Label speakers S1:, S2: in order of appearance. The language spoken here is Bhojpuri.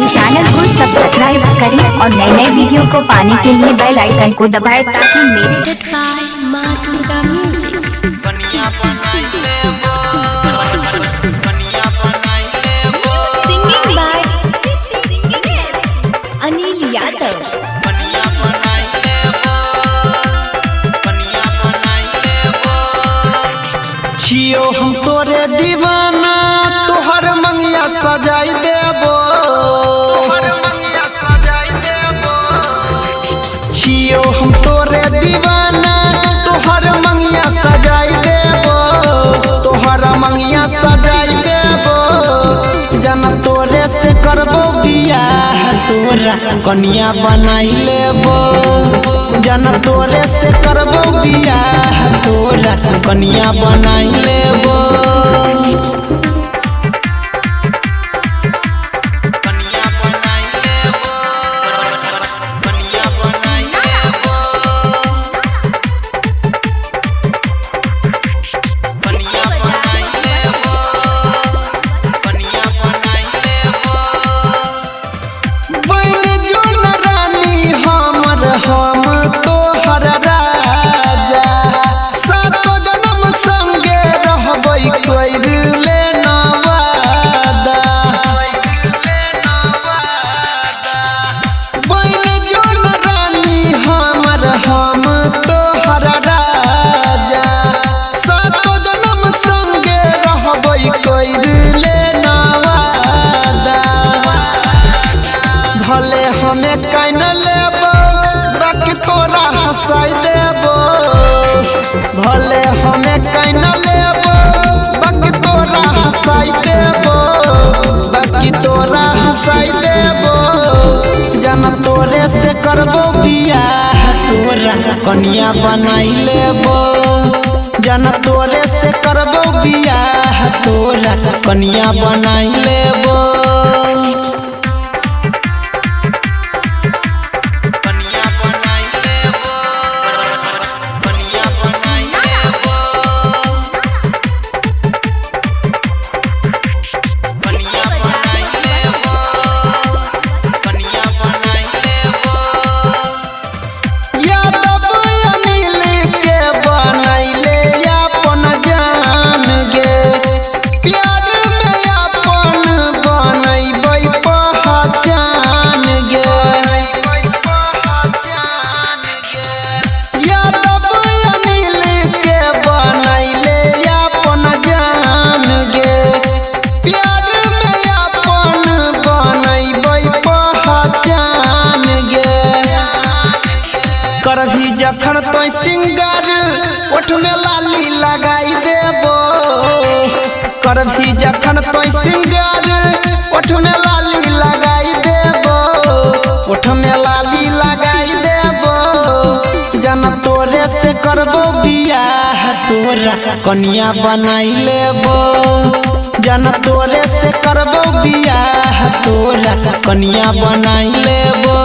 S1: चैनल को सब्सक्राइब करें और नए नए वीडियो को पाने के लिए बेल आइकन को दबाएं ताकि मेरे सिंगिंग बाय अनिल यादव।
S2: छियो हम तोरे दीवाना तोहर मंगिया सजाई देबो, छियो हम तोरे दीवाना तोहर मंगिया सजाई देबो, तोहर मंगिया सजाई देबो। जना तोरे से करबो बियाह तोरा कन्या बनाई लेबो, जना तोरे से करबो बियाह तोरा कन्या बनाई लेबो। हम तोहर राजा सातो जन्म संगे रहबै कोई ले नवादा, बन जोन रानी हमर हम तोहर राजा सातो जन्म संगे रहबै कोई ले नवादा। भले हमें कैन लेबो बाकी तोरा हंसाई देबो, भले हमें कैन लेबो बाकी तोरा हंसाई देबो, बाकी तोरा हंसाई देबो। जना तोरे से करबो बियाह तोरा कन्या बनाई लेबो, जना तोरे से करबो बियाह तोरा कन्या बनाई लेबो। करभी जखन तो सिंगर ओठ में लाली लगाई देबो, करभी जखन तो सिंगर ओठ में लाली लगाई देबो, ओठ में लाली लगाई देबो। जना तोरे से करबो बियाह तोरा कन्या बनाई लेबो, जना तोरे से करबो बियाह तोरा कन्या बनाई लेबो।